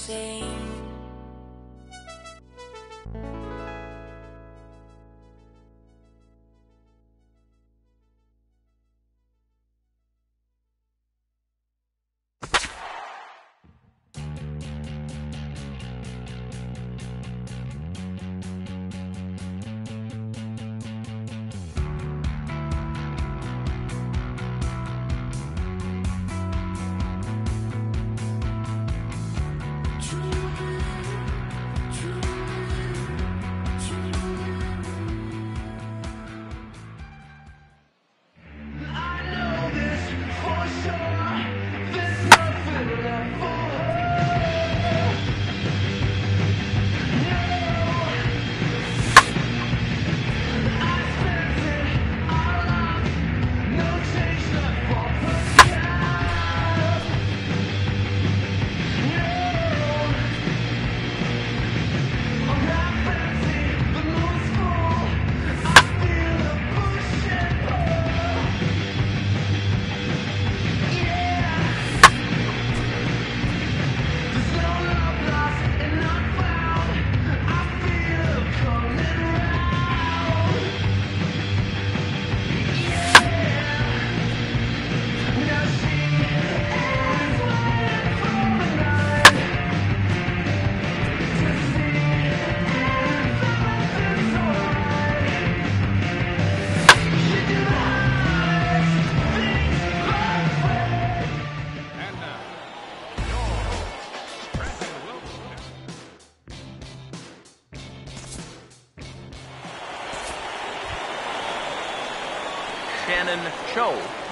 same.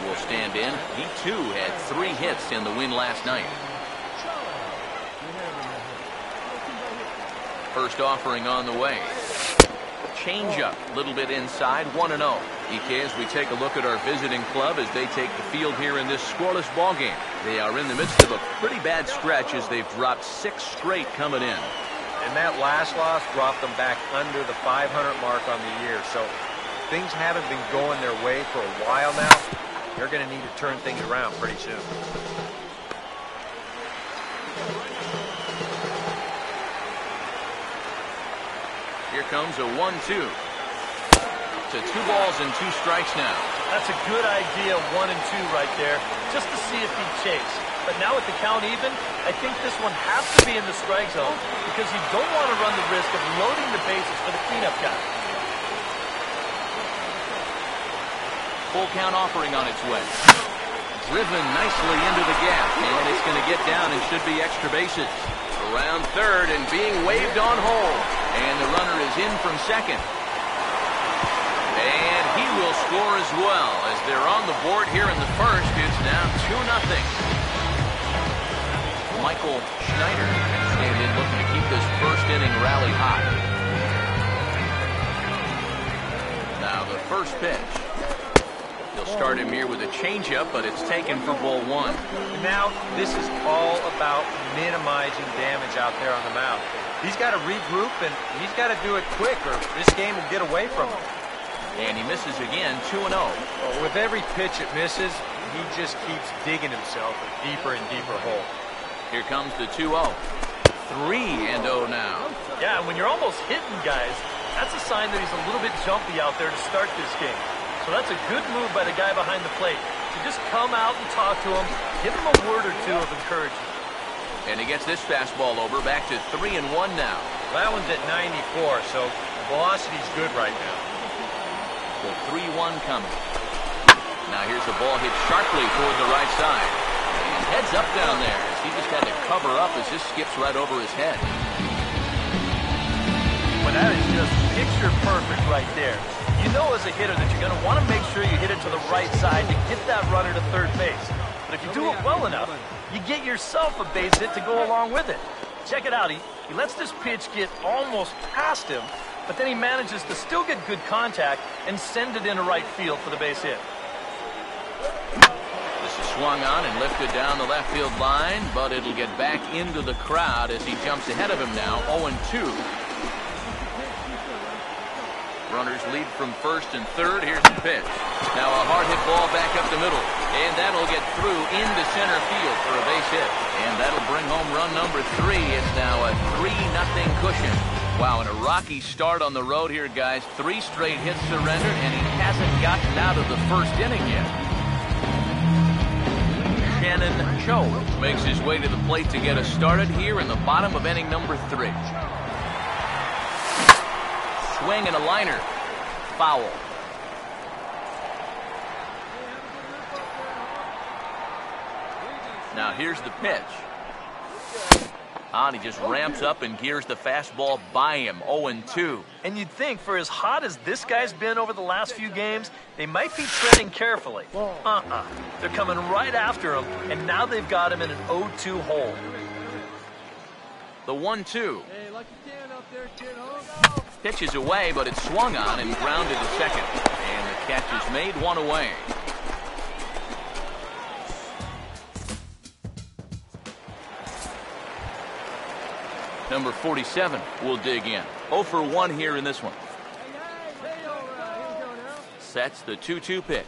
Will stand in. He too had 3 hits in the win last night. First offering on the way. Change up, a little bit inside, 1-0. EK, as we take a look at our visiting club as they take the field here in this scoreless ball game. They are in the midst of a pretty bad stretch as they've dropped 6 straight coming in. And that last loss dropped them back under the 500 mark on the year. So things haven't been going their way for a while now. They're going to need to turn things around pretty soon. Here comes a 1-2. To 2 balls and 2 strikes now. That's a good idea, 1 and 2 right there, just to see if he'd chase. But now with the count even, I think this one has to be in the strike zone because you don't want to run the risk of loading the bases for the cleanup guy. Full count offering on its way. Driven nicely into the gap, and it's going to get down and should be extra bases. Around third and being waved on hold. And the runner is in from second. And he will score as well. As they're on the board here in the first, it's now 2-0. Michael Schneider stand in looking to keep this first inning rally hot. Now the first pitch. He'll start him here with a changeup, but it's taken for ball 1. And now this is all about minimizing damage out there on the mound. He's got to regroup, and he's got to do it quick, or this game will get away from him. And he misses again, 2-0. Well, with every pitch it misses, he just keeps digging himself a deeper and deeper hole. Here comes the 2-0. 3-0 now. Yeah, when you're almost hitting guys, that's a sign that he's a little bit jumpy out there to start this game. So that's a good move by the guy behind the plate to just come out and talk to him, give him a word or 2 of encouragement. And he gets this fastball over, back to 3-1 now. That one's at 94, so velocity's good right now. The 3-1 coming. Now here's the ball hit sharply toward the right side. And heads up down there as he just had to cover up as this skips right over his head. But that is just picture perfect right there. You know as a hitter that you're going to want to make sure you hit it to the right side to get that runner to third base. But if you do it well enough, you get yourself a base hit to go along with it. Check it out. He lets this pitch get almost past him, but then he manages to still get good contact and send it into right field for the base hit. This is swung on and lifted down the left field line, but it'll get back into the crowd as he jumps ahead of him now, 0-2. Runners lead from first and third. Here's the pitch. Now a hard hit ball back up the middle. And that'll get through into center field for a base hit. And that'll bring home run number 3. It's now a 3-0 cushion. Wow, and a rocky start on the road here, guys. 3 straight hits surrendered, and he hasn't gotten out of the first inning yet. Shannon Cho makes his way to the plate to get us started here in the bottom of inning number 3. Swing and a liner. Foul. Now here's the pitch. And he just ramps up and gears the fastball by him. 0-2. And you'd think for as hot as this guy's been over the last few games, they might be treading carefully. They're coming right after him, and now they've got him in an 0-2 hole. The 1-2. Hey, lucky can up there, kid. Pitch is away, but it's swung on and grounded to second. And the catch is made, 1 away. Number 47 will dig in. 0 for 1 here in this one. Sets the 2-2 pitch.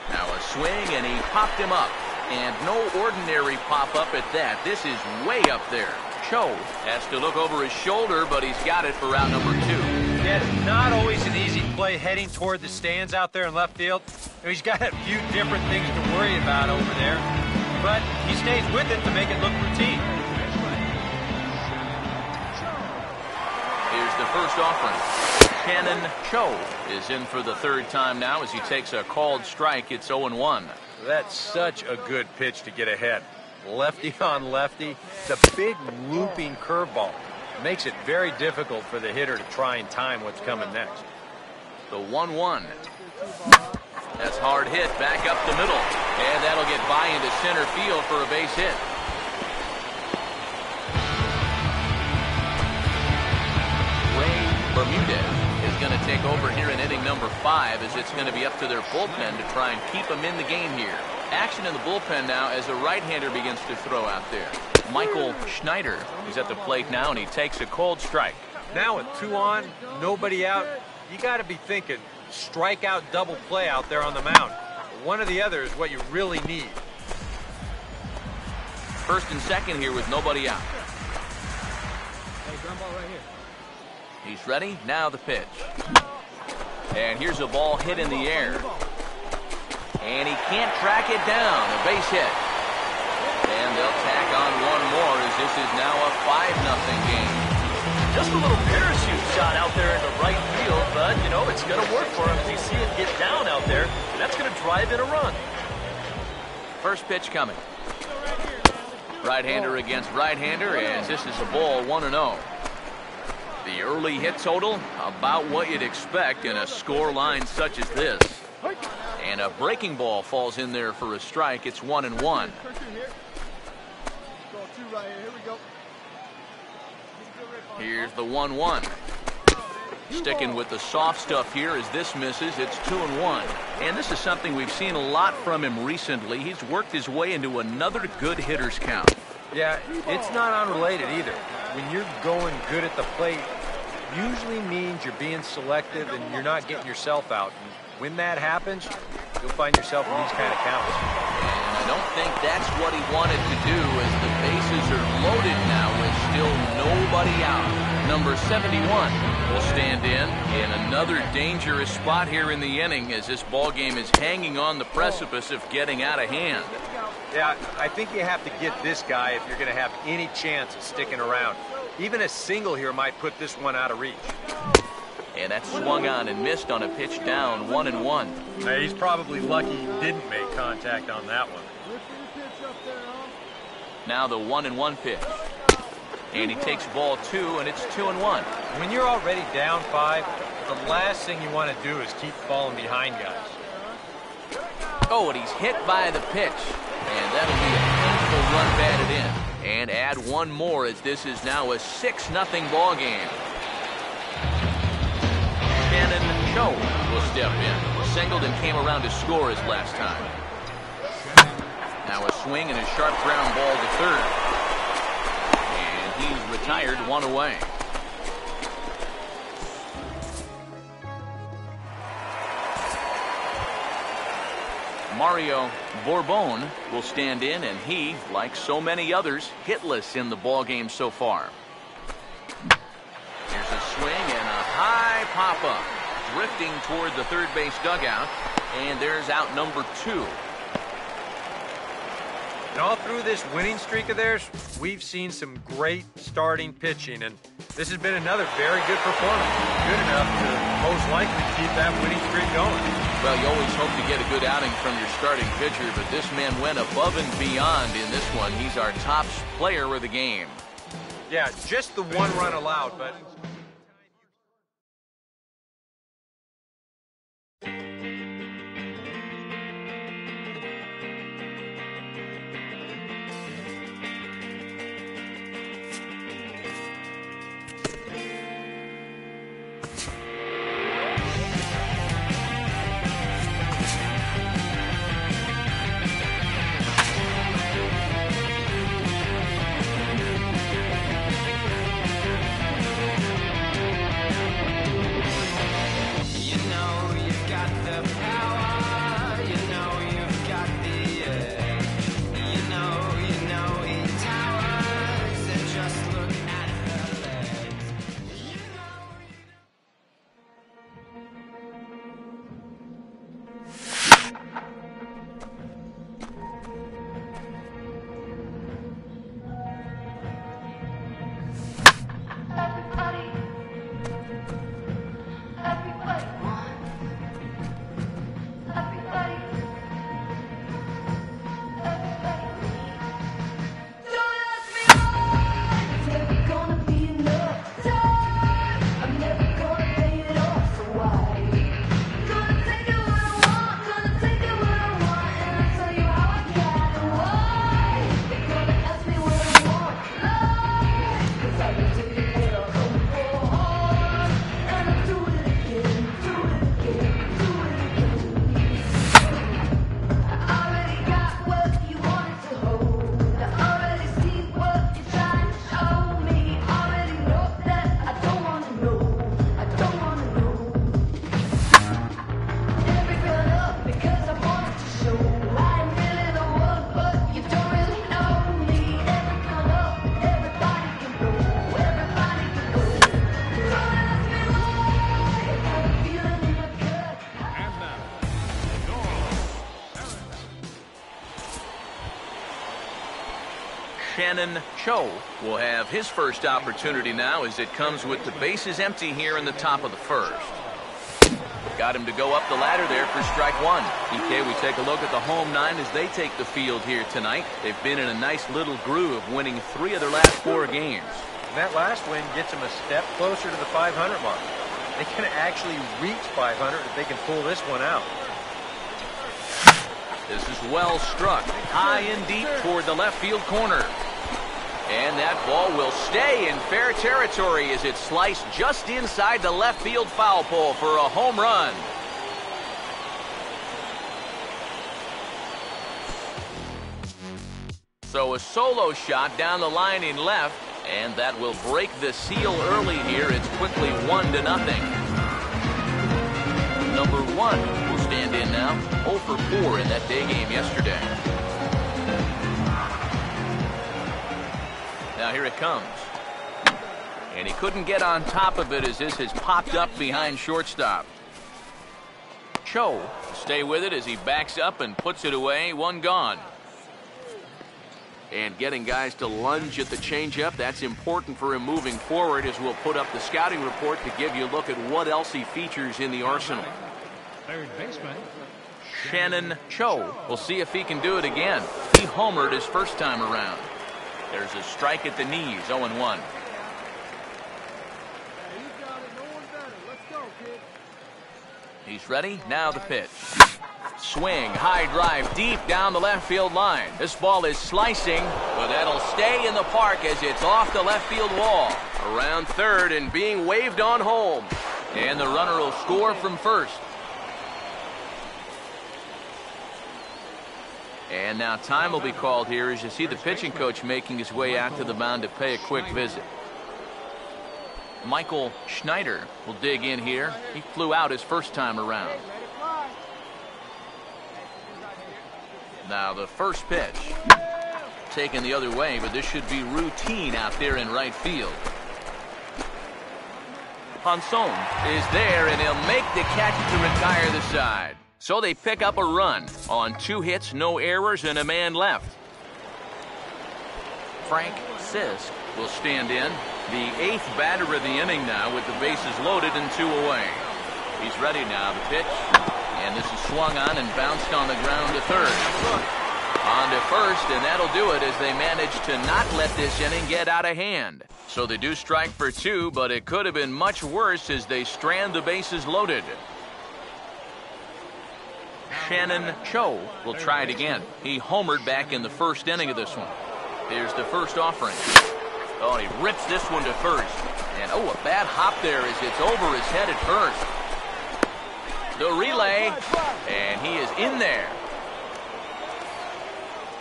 Now a swing, and he popped him up. And no ordinary pop-up at that. This is way up there. Cho has to look over his shoulder, but he's got it for out number 2. Yeah, it's not always an easy play heading toward the stands out there in left field. He's got a few different things to worry about over there, but he stays with it to make it look routine. Here's the first offering. Shannon Cho is in for the 3rd time now as he takes a called strike. It's 0-1. That's such a good pitch to get ahead. Lefty on lefty. The big looping curveball makes it very difficult for the hitter to try and time what's coming next. The 1-1. That's hard hit back up the middle. And that'll get by into center field for a base hit. Bermudez is going to take over here in inning number 5 as it's going to be up to their bullpen to try and keep him in the game here. Action in the bullpen now as a right-hander begins to throw out there. Michael Schneider is at the plate now, and he takes a cold strike. Now with 2 on, nobody out, you got to be thinking strikeout double play out there on the mound. One or the other is what you really need. First and second here with nobody out. Hey, ground ball right here. He's ready. Now the pitch. And here's a ball hit in the air. And he can't track it down. A base hit. And they'll tack on one more as this is now a 5-0 game. Just a little parachute shot out there into right field, but, you know, it's going to work for him as you see it get down out there. That's going to drive in a run. First pitch coming. Right-hander against right-hander, and this is a ball 1-0. The early hit total, about what you'd expect in a score line such as this. And a breaking ball falls in there for a strike. It's 1-1. Here's the 1-1. Sticking with the soft stuff here as this misses. It's 2-1. And this is something we've seen a lot from him recently. He's worked his way into another good hitter's count. Yeah, it's not unrelated either. When you're going good at the plate, usually means you're being selective and you're not getting yourself out. And when that happens, you'll find yourself in these kind of counts. And I don't think that's what he wanted to do as the bases are loaded now with still nobody out. Number 71 will stand in another dangerous spot here in the inning as this ball game is hanging on the precipice of getting out of hand. Yeah, I think you have to get this guy if you're going to have any chance of sticking around. Even a single here might put this one out of reach. And that swung on and missed on a pitch down, 1-1. Hey, he's probably lucky he didn't make contact on that one. Now the 1-1 pitch. And he takes ball 2, and it's 2-1. When you're already down 5, the last thing you want to do is keep falling behind guys. Oh, and he's hit by the pitch. And that'll be a painful run batted in. And add one more as this is now a 6-0 ball game. Shannon Cho will step in. Singled and came around to score his last time. Now a swing and a sharp ground ball to third. And he's retired, 1 away. Mario Bourbon will stand in, and he, like so many others, hitless in the ball game so far. Here's a swing and a high pop-up, drifting toward the third base dugout, and there's out number 2. And all through this winning streak of theirs, we've seen some great starting pitching, and this has been another very good performance. Good enough to most likely keep that winning streak going. Well, you always hope to get a good outing from your starting pitcher, but this man went above and beyond in this one. He's our top player of the game. Yeah, just the 1 run allowed, but... Cho will have his first opportunity now as it comes with the bases empty here in the top of the first. Got him to go up the ladder there for strike 1. EK, we take a look at the home 9 as they take the field here tonight. They've been in a nice little groove, winning 3 of their last 4 games. And that last win gets them a step closer to the 500 mark. They can actually reach 500 if they can pull this one out. This is well struck, high and deep toward the left field corner. And that ball will stay in fair territory as it's sliced just inside the left field foul pole for a home run. So a solo shot down the line in left, and that will break the seal early here. It's quickly 1-0. Number 1 will stand in now, 0 for 4 in that day game yesterday. Now here it comes. And he couldn't get on top of it as this has popped up behind shortstop. Cho will stay with it as he backs up and puts it away. 1 gone. And getting guys to lunge at the changeup, that's important for him moving forward, as we'll put up the scouting report to give you a look at what else he features in the arsenal. Third baseman. Shannon Cho will see if he can do it again. He homered his first time around. There's a strike at the knees, 0-1. Hey, you got it. No one better. Let's go, kid. He's ready. Now the pitch. Swing, high drive, deep down the left field line. This ball is slicing, but that'll stay in the park as it's off the left field wall. Around third and being waved on home. And the runner will score from first. And now time will be called here as you see the pitching coach making his way out to the mound to pay a quick visit. Michael Schneider will dig in here. He flew out his first time around. Now the first pitch. Taken the other way, but this should be routine out there in right field. Hanson is there, and he'll make the catch to retire the side. So they pick up a run on 2 hits, no errors, and a man left. Frank Sisk will stand in, the 8th batter of the inning now with the bases loaded and 2 away. He's ready now, the pitch, and this is swung on and bounced on the ground to third. On to first, and that'll do it as they manage to not let this inning get out of hand. So they do strike for 2, but it could have been much worse as they strand the bases loaded. Shannon Cho will try it again. He homered back in the first inning of this one. Here's the first offering. Oh, he rips this one to first. And, oh, a bad hop there as it's over his head at first. The relay, and he is in there.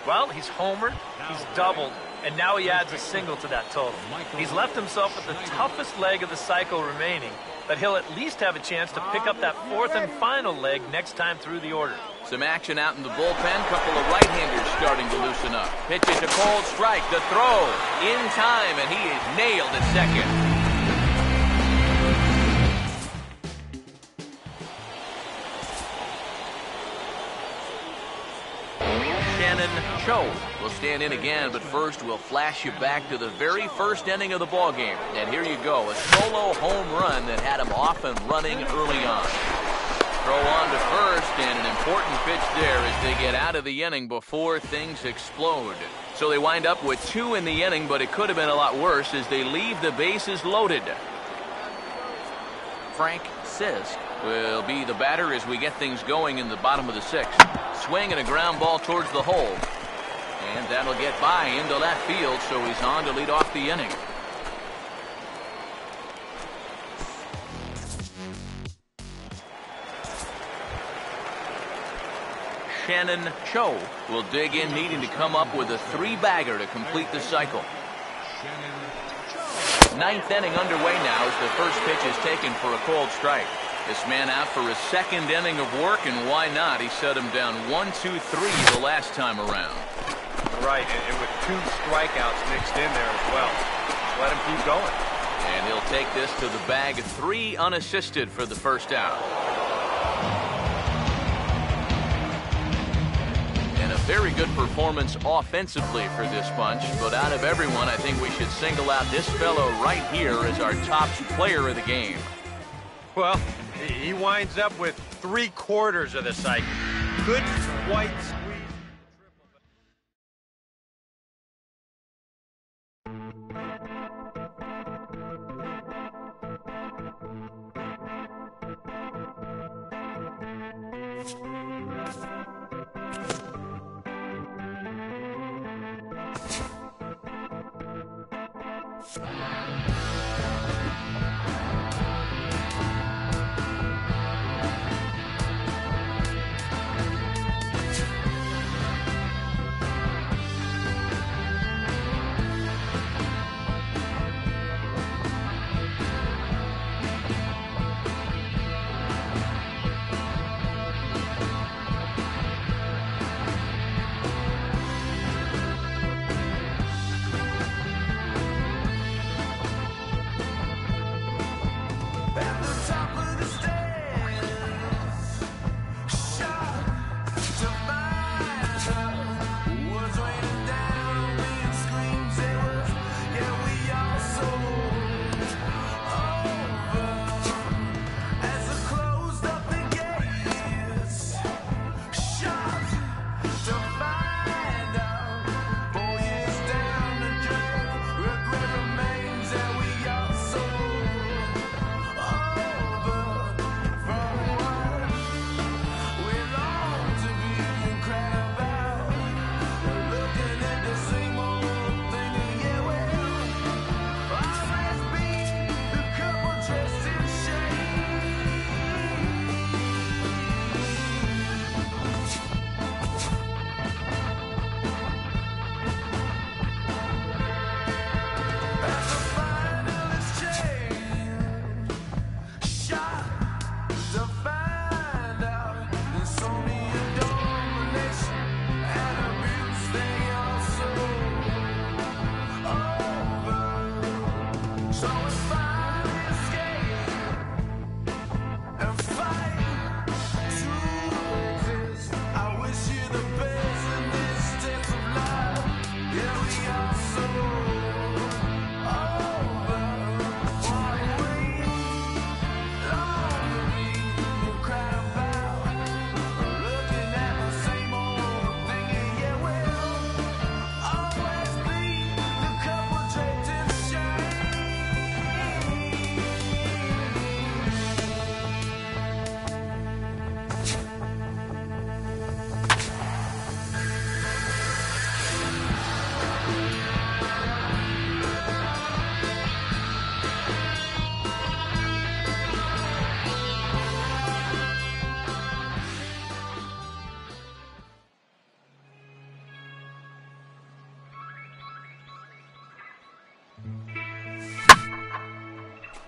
Well, he's homered, he's doubled, and now he adds a single to that total. He's left himself with the toughest leg of the cycle remaining, but he'll at least have a chance to pick up that 4th and final leg next time through the order. Some action out in the bullpen. Couple of right-handers starting to loosen up. Pitch is a cold strike. The throw in time, and he is nailed at second. Shannon Cho will stand in again, but first we'll flash you back to the very first inning of the ballgame. And here you go, a solo home run that had him off and running early on. Throw on to first, and an important pitch there as they get out of the inning before things explode. So they wind up with 2 in the inning, but it could have been a lot worse as they leave the bases loaded. Frank Sisk will be the batter as we get things going in the bottom of the 6th. Swing and a ground ball towards the hole. And that'll get by into left field, so he's on to lead off the inning. Shannon Cho will dig in, needing to come up with a 3-bagger to complete the cycle. 9th inning underway now as the first pitch is taken for a cold strike. This man out for a 2nd inning of work, and why not? He set him down 1-2-3 the last time around. Right, and with 2 strikeouts mixed in there as well. Let him keep going. And he'll take this to the bag, 3 unassisted for the first out. And a very good performance offensively for this bunch, but out of everyone, I think we should single out this fellow right here as our top player of the game. Well, he winds up with 3/4 of the cycle. Good white squeeze.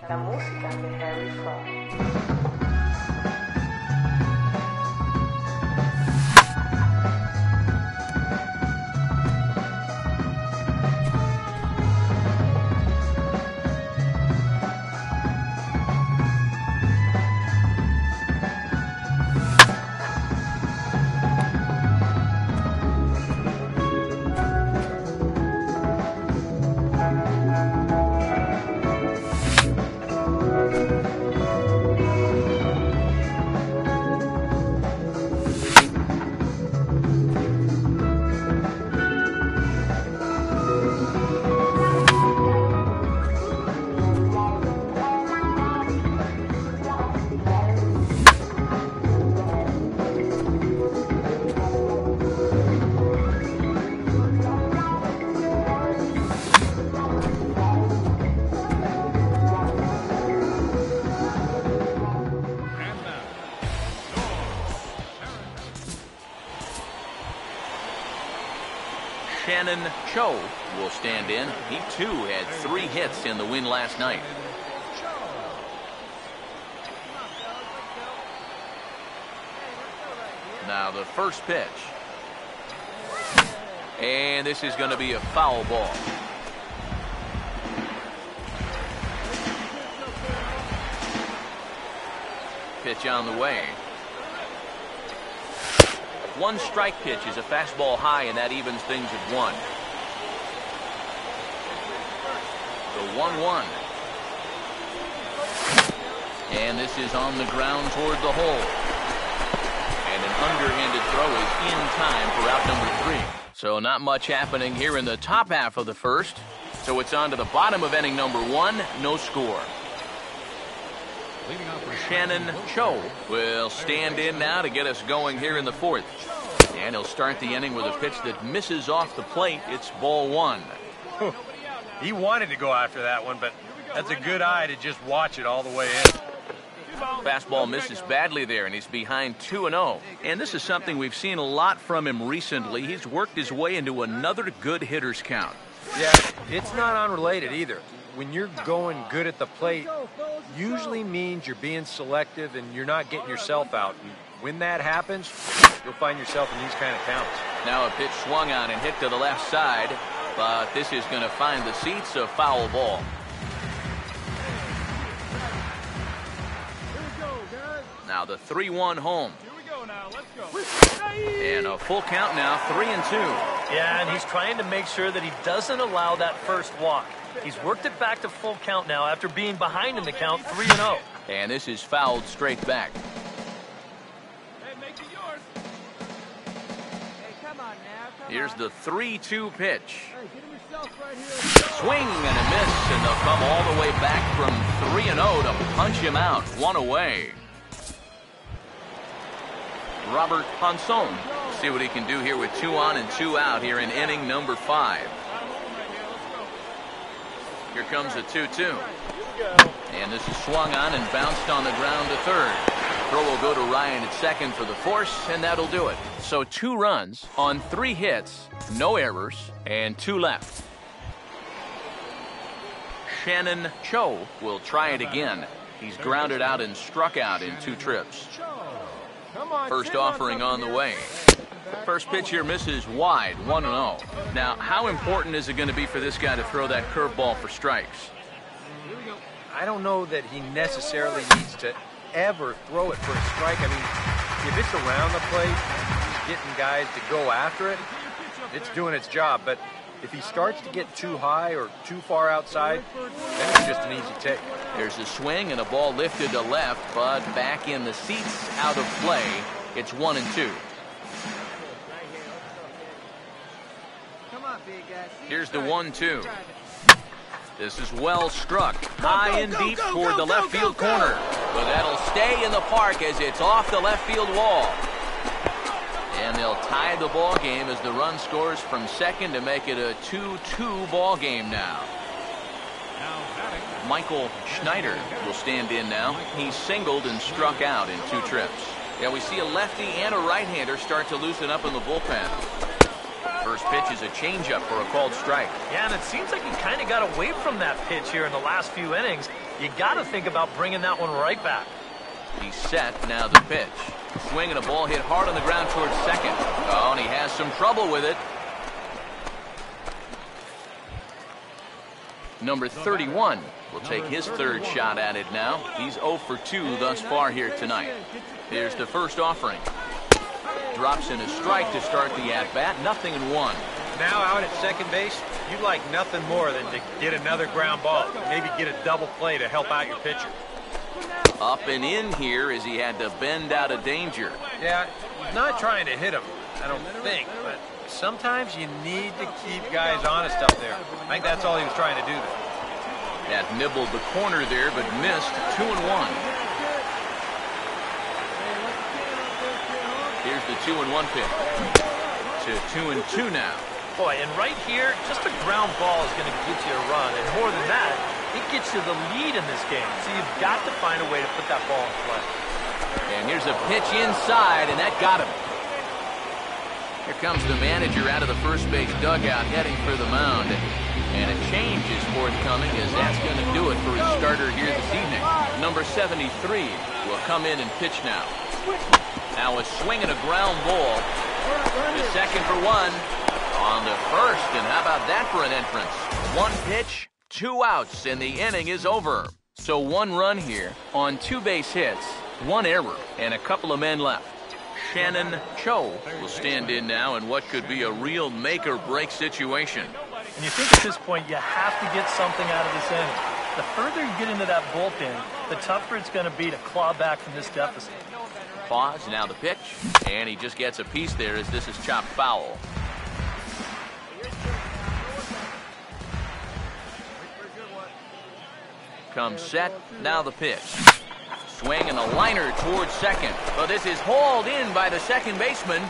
La música de Harry Fraud. Shannon Cho will stand in. He too had 3 hits in the win last night. Now the first pitch. And this is going to be a foul ball. Pitch on the way. 1 strike pitch is a fastball high, and that evens things at 1. The 1-1. And this is on the ground toward the hole. And an underhanded throw is in time for out number 3. So not much happening here in the top half of the first. So it's on to the bottom of inning number 1. No score. Shannon Cho will stand in now to get us going here in the 4th. And he'll start the inning with a pitch that misses off the plate. It's ball 1. He wanted to go after that one, but that's a good eye to just watch it all the way in. Fastball misses badly there, and he's behind 2-0. And this is something we've seen a lot from him recently. He's worked his way into another good hitter's count. Yeah, it's not unrelated either. When you're going good at the plate, usually means you're being selective and you're not getting yourself out. And when that happens, you'll find yourself in these kind of counts. Now a pitch swung on and hit to the left side, but this is going to find the seats, a foul ball. Now the 3-1 home. And a full count now, 3-2. Yeah, and he's trying to make sure that he doesn't allow that first walk. He's worked it back to full count now after being behind in the count, 3-0. And this is fouled straight back. Here's the 3-2 pitch. Swing and a miss, and they'll come all the way back from 3-0 to punch him out, 1 away. Robert Ponson. See what he can do here with 2 on and 2 out here in inning number 5. Here comes a 2-2. And this is swung on and bounced on the ground to third. Throw will go to Ryan at second for the force, and that'll do it. So 2 runs on 3 hits, no errors, and 2 left. Shannon Cho will try it again. He's grounded out and struck out in 2 trips. First offering on the way. First pitch here misses wide, 1-0. Now, how important is it going to be for this guy to throw that curveball for strikes? I don't know that he necessarily needs to ever throw it for a strike. I mean, if it's around the plate, he's getting guys to go after it, it's doing its job. But if he starts to get too high or too far outside, then it's just an easy take. There's a swing and a ball lifted to left, but back in the seats, out of play. It's 1-2. Here's the 1-2. This is well struck, high and deep toward the left field corner. But that'll stay in the park as it's off the left field wall. And they'll tie the ball game as the run scores from second to make it a 2-2 ball game now. Michael Schneider will stand in now. He's singled and struck out in 2 trips. Yeah, we see a lefty and a right-hander start to loosen up in the bullpen. First pitch is a changeup for a called strike. Yeah, and it seems like he kind of got away from that pitch here in the last few innings. You got to think about bringing that one right back. He's set, now the pitch. Swing and a ball hit hard on the ground towards second. Oh, and he has some trouble with it. Number 31 will take his third shot at it now. He's 0 for 2 thus far here tonight. Here's the first offering. Drops in a strike to start the at-bat. 0-1. Now out at second base, you'd like nothing more than to get another ground ball. Maybe get a double play to help out your pitcher. Up and in here as he had to bend out of danger. Yeah, he's not trying to hit him, I don't think, but sometimes you need to keep guys honest up there. I think that's all he was trying to do there. That nibbled the corner there, but missed. 2-1. Here's the 2-1 pitch. To 2-2 now. Boy, and right here, just a ground ball is going to get you a run. And more than that, it gets you the lead in this game. So you've got to find a way to put that ball in play. And here's a pitch inside, and that got him. Here comes the manager out of the first base dugout heading for the mound. And a change is forthcoming as that's going to do it for his starter here this evening. Number 73 will come in and pitch now. Now a swing and a ground ball. The second for one. On to first, and how about that for an entrance? One pitch, 2 outs, and the inning is over. So 1 run here on 2 base hits, 1 error, and a couple of men left. Shannon Cho will stand in now in what could be a real make-or-break situation. And you think at this point you have to get something out of this inning. The further you get into that bullpen, the tougher it's going to be to claw back from this deficit. Pause, now the pitch, and he just gets a piece there as this is chopped foul. Comes set, now the pitch. Swing and a liner towards second. But this is hauled in by the second baseman.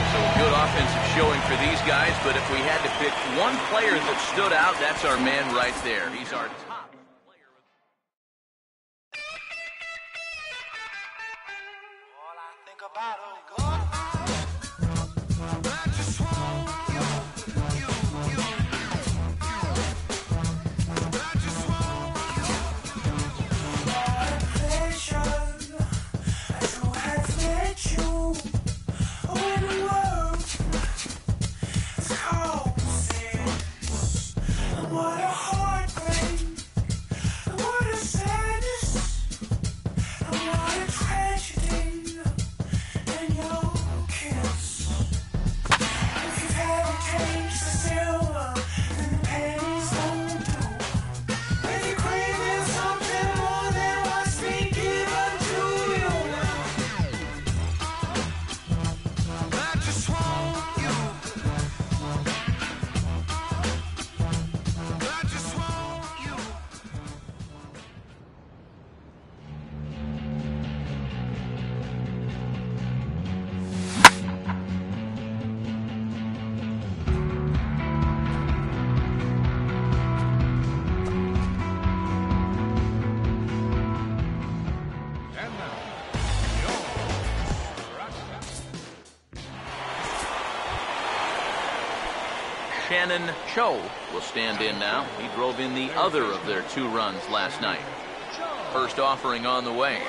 So a good offensive showing for these guys, but if we had to pick one player that stood out, that's our man right there. He's our top player. All I think about is Shannon Cho will stand in now. He drove in the other of their 2 runs last night. First offering on the way.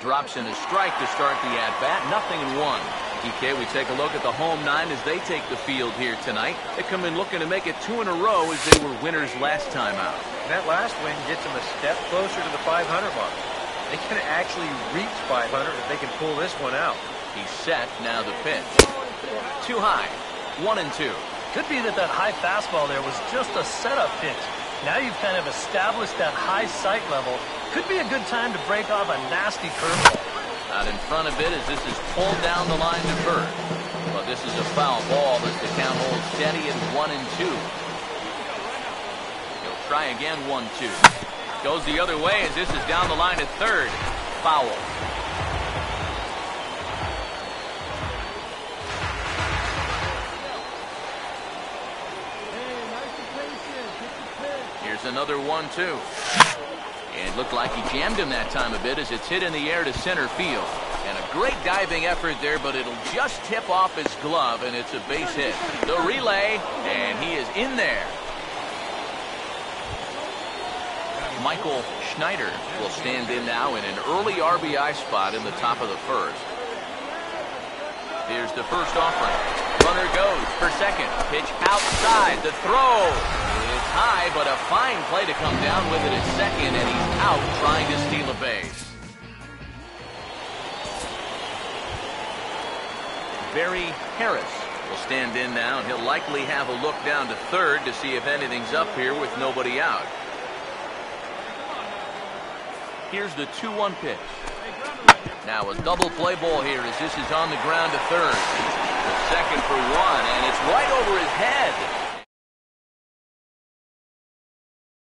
Drops in a strike to start the at-bat. 0-1. EK, we take a look at the home 9 as they take the field here tonight. They come in looking to make it 2 in a row as they were winners last time out. And that last win gets them a step closer to the 500 mark. They can actually reach 500 if they can pull this one out. He's set, now the pitch. Too high. 1-2. Could be that high fastball there was just a setup pitch. Now you've kind of established that high sight level. Could be a good time to break off a nasty curveball. Out in front of it as this is pulled down the line to first. But this is a foul ball as the count holds steady at 1-2. He'll try again, 1-2. Goes the other way as this is down the line at third. Foul. Here's another 1-2. It looked like he jammed him that time a bit as it's hit in the air to center field. And a great diving effort there, but it'll just tip off his glove, and it's a base hit. The relay, and he is in there. Michael Schneider will stand in now in an early RBI spot in the top of the first. Here's the first offering. Runner goes for second. Pitch outside. The throw is high, but a fine play to come down with it at second, and he's out trying to steal a base. Barry Harris will stand in now, and he'll likely have a look down to third to see if anything's up here with nobody out. Here's the 2-1 pitch. Now a double play ball here as this is on the ground to third. The second for one, and it's right over his head.